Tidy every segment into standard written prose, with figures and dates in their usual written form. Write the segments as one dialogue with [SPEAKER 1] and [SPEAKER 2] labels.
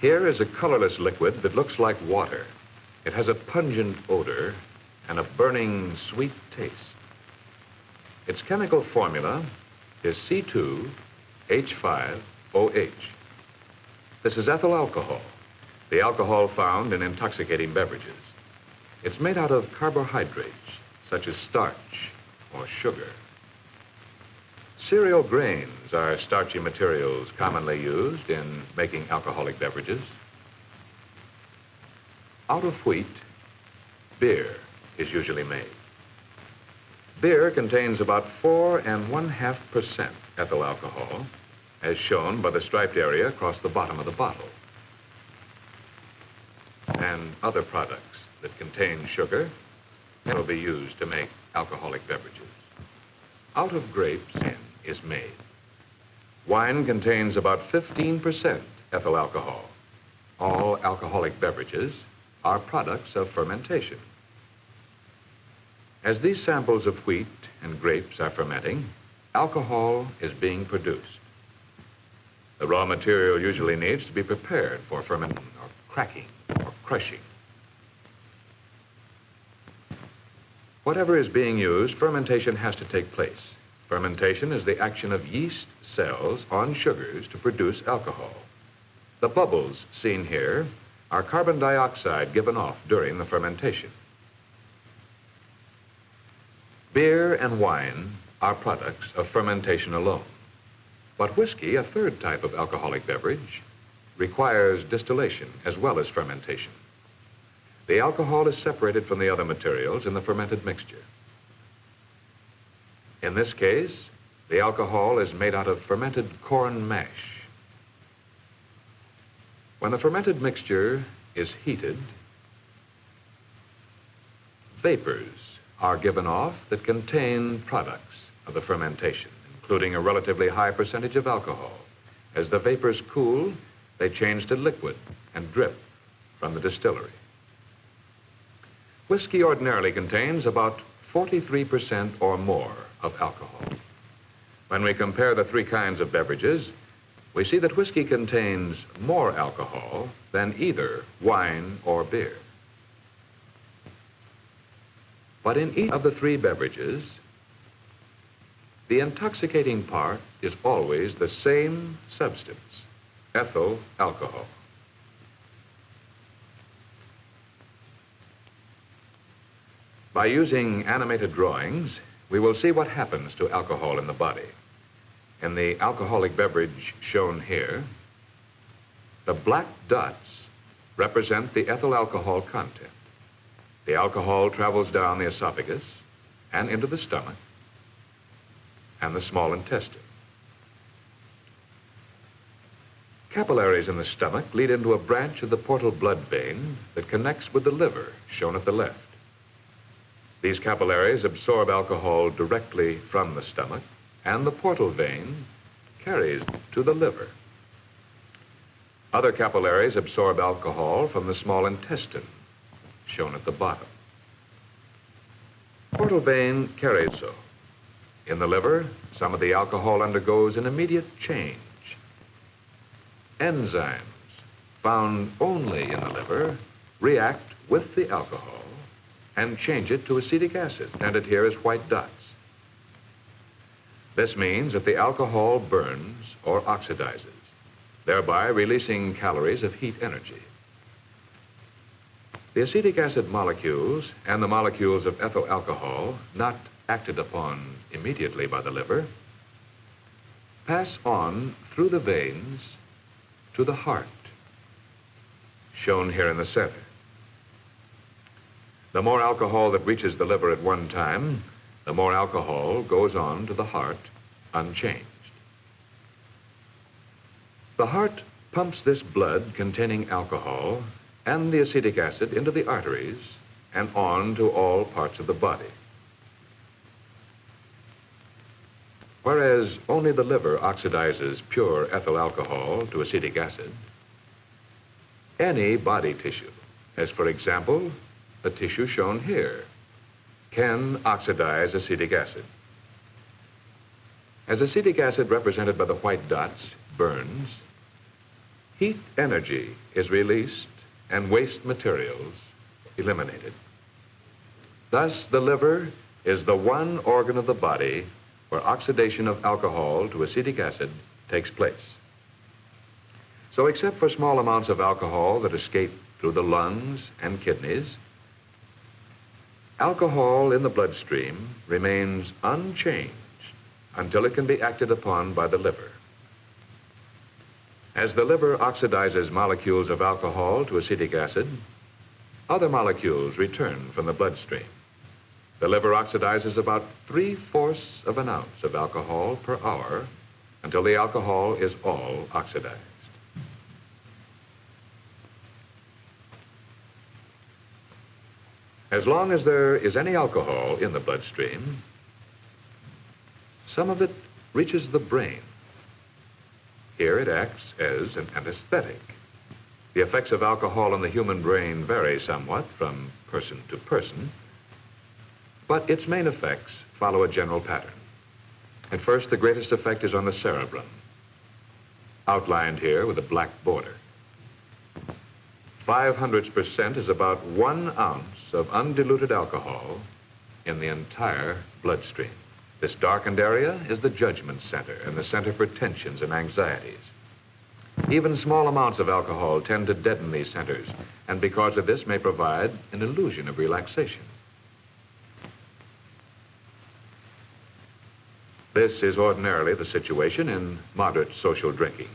[SPEAKER 1] Here is a colorless liquid that looks like water. It has a pungent odor and a burning, sweet taste. Its chemical formula is C2H5OH. This is ethyl alcohol, the alcohol found in intoxicating beverages. It's made out of carbohydrates, such as starch or sugar. Cereal grains are starchy materials commonly used in making alcoholic beverages. Out of wheat, beer is usually made. Beer contains about 4.5% ethyl alcohol, as shown by the striped area across the bottom of the bottle. And other products that contain sugar will be used to make alcoholic beverages. Out of grapes, wine is made. Wine contains about 15% ethyl alcohol. All alcoholic beverages are products of fermentation. As these samples of wheat and grapes are fermenting, alcohol is being produced. The raw material usually needs to be prepared for fermenting or cracking or crushing. Whatever is being used, fermentation has to take place. Fermentation is the action of yeast cells on sugars to produce alcohol. The bubbles seen here are carbon dioxide given off during the fermentation. Beer and wine are products of fermentation alone. But whiskey, a third type of alcoholic beverage, requires distillation as well as fermentation. The alcohol is separated from the other materials in the fermented mixture. In this case, the alcohol is made out of fermented corn mash. When the fermented mixture is heated, vapors are given off that contain products of the fermentation, including a relatively high percentage of alcohol. As the vapors cool, they change to liquid and drip from the distillery. Whiskey ordinarily contains about 43% or more of alcohol. When we compare the three kinds of beverages, we see that whiskey contains more alcohol than either wine or beer. But in each of the three beverages, the intoxicating part is always the same substance, ethyl alcohol. By using animated drawings, we will see what happens to alcohol in the body. In the alcoholic beverage shown here, the black dots represent the ethyl alcohol content. The alcohol travels down the esophagus and into the stomach and the small intestine. Capillaries in the stomach lead into a branch of the portal blood vein that connects with the liver, shown at the left. These capillaries absorb alcohol directly from the stomach, and the portal vein carries to the liver. Other capillaries absorb alcohol from the small intestine, shown at the bottom. Portal vein carries so. In the liver, some of the alcohol undergoes an immediate change. Enzymes found only in the liver react with the alcohol and change it to acetic acid, presented here as white dots. This means that the alcohol burns or oxidizes, thereby releasing calories of heat energy. The acetic acid molecules and the molecules of ethyl alcohol, not acted upon immediately by the liver, pass on through the veins to the heart, shown here in the center. The more alcohol that reaches the liver at one time, the more alcohol goes on to the heart unchanged. The heart pumps this blood containing alcohol and the acetic acid into the arteries and on to all parts of the body. Whereas only the liver oxidizes pure ethyl alcohol to acetic acid, any body tissue, as for example, the tissue shown here, can oxidize acetic acid. As acetic acid, represented by the white dots, burns, heat energy is released and waste materials eliminated. Thus, the liver is the one organ of the body where oxidation of alcohol to acetic acid takes place. So, except for small amounts of alcohol that escape through the lungs and kidneys, alcohol in the bloodstream remains unchanged until it can be acted upon by the liver. As the liver oxidizes molecules of alcohol to acetic acid, other molecules return from the bloodstream. The liver oxidizes about 3/4 of an ounce of alcohol per hour until the alcohol is all oxidized. As long as there is any alcohol in the bloodstream, some of it reaches the brain. Here it acts as an anesthetic. The effects of alcohol on the human brain vary somewhat from person to person, but its main effects follow a general pattern. At first, the greatest effect is on the cerebrum, outlined here with a black border. 0.05% is about 1 ounce of undiluted alcohol in the entire bloodstream. This darkened area is the judgment center and the center for tensions and anxieties. Even small amounts of alcohol tend to deaden these centers, and because of this may provide an illusion of relaxation. This is ordinarily the situation in moderate social drinking.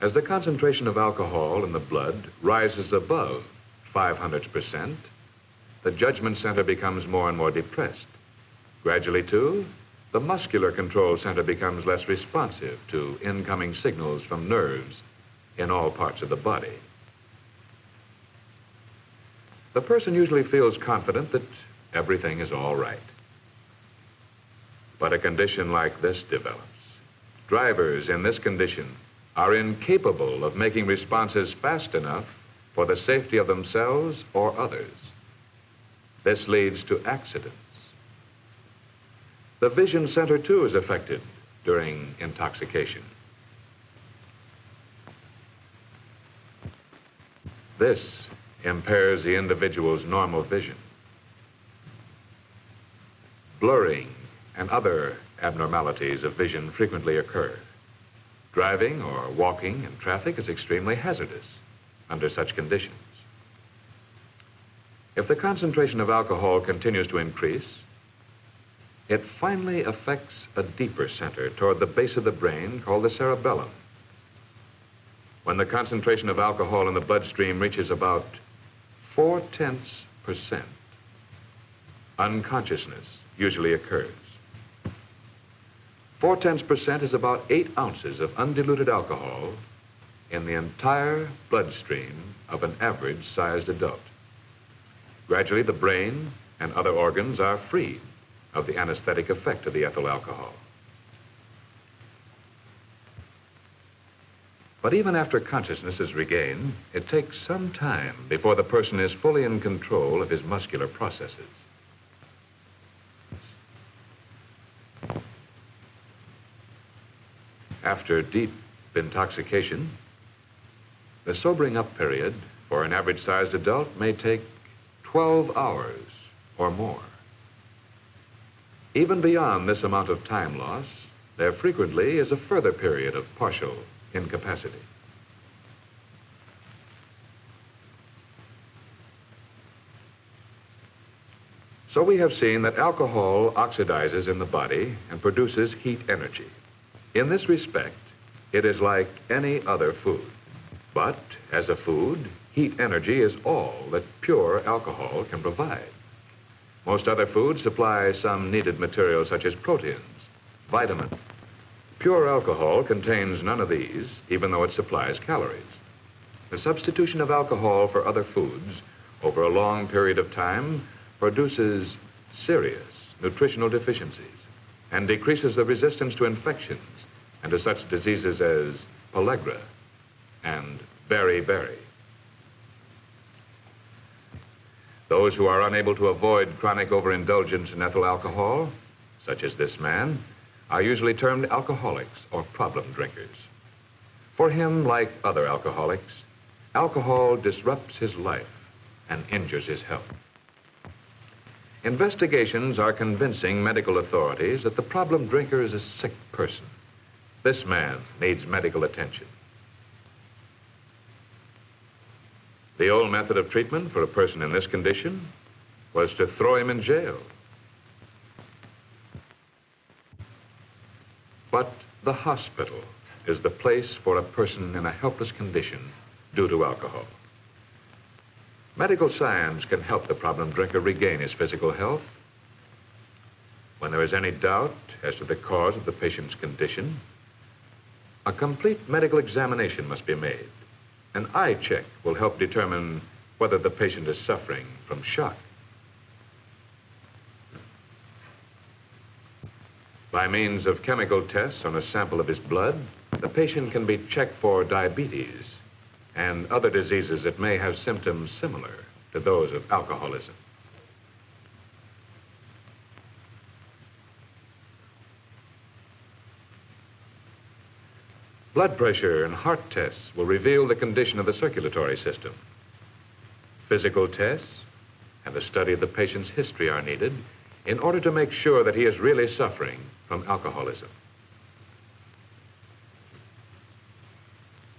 [SPEAKER 1] As the concentration of alcohol in the blood rises above 0.05%, the judgment center becomes more and more depressed. Gradually, too, the muscular control center becomes less responsive to incoming signals from nerves in all parts of the body. The person usually feels confident that everything is all right. But a condition like this develops. Drivers in this condition are incapable of making responses fast enough for the safety of themselves or others. This leads to accidents. The vision center, too, is affected during intoxication. This impairs the individual's normal vision. Blurring and other abnormalities of vision frequently occur. Driving or walking in traffic is extremely hazardous under such conditions. If the concentration of alcohol continues to increase, it finally affects a deeper center toward the base of the brain called the cerebellum. When the concentration of alcohol in the bloodstream reaches about 0.4%, unconsciousness usually occurs. 0.4% is about 8 ounces of undiluted alcohol in the entire bloodstream of an average-sized adult. Gradually, the brain and other organs are freed of the anesthetic effect of the ethyl alcohol. But even after consciousness is regained, it takes some time before the person is fully in control of his muscular processes. After deep intoxication, the sobering up period for an average-sized adult may take 12 hours or more. Even beyond this amount of time loss, there frequently is a further period of partial incapacity. So we have seen that alcohol oxidizes in the body and produces heat energy. In this respect, it is like any other food. But as a food, heat energy is all that pure alcohol can provide. Most other foods supply some needed materials such as proteins, vitamins. Pure alcohol contains none of these, even though it supplies calories. The substitution of alcohol for other foods over a long period of time produces serious nutritional deficiencies and decreases the resistance to infections and to such diseases as pellagra and beriberi. Those who are unable to avoid chronic overindulgence in ethyl alcohol, such as this man, are usually termed alcoholics or problem drinkers. For him, like other alcoholics, alcohol disrupts his life and injures his health. Investigations are convincing medical authorities that the problem drinker is a sick person. This man needs medical attention. The old method of treatment for a person in this condition was to throw him in jail. But the hospital is the place for a person in a helpless condition due to alcohol. Medical science can help the problem drinker regain his physical health. When there is any doubt as to the cause of the patient's condition, a complete medical examination must be made. An eye check will help determine whether the patient is suffering from shock. By means of chemical tests on a sample of his blood, the patient can be checked for diabetes and other diseases that may have symptoms similar to those of alcoholism. Blood pressure and heart tests will reveal the condition of the circulatory system. Physical tests and a study of the patient's history are needed in order to make sure that he is really suffering from alcoholism.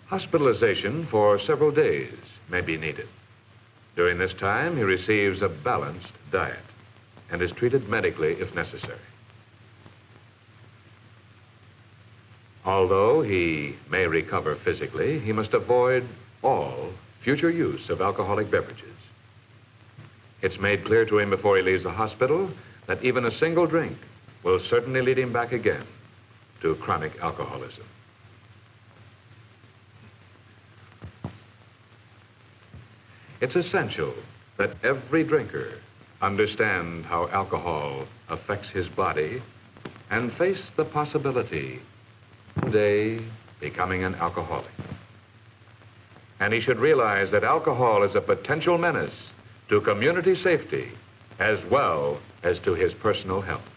[SPEAKER 1] Hospitalization for several days may be needed. During this time, he receives a balanced diet and is treated medically if necessary. Although he may recover physically, he must avoid all future use of alcoholic beverages. It's made clear to him before he leaves the hospital that even a single drink will certainly lead him back again to chronic alcoholism. It's essential that every drinker understand how alcohol affects his body and face the possibility of one day becoming an alcoholic. And he should realize that alcohol is a potential menace to community safety as well as to his personal health.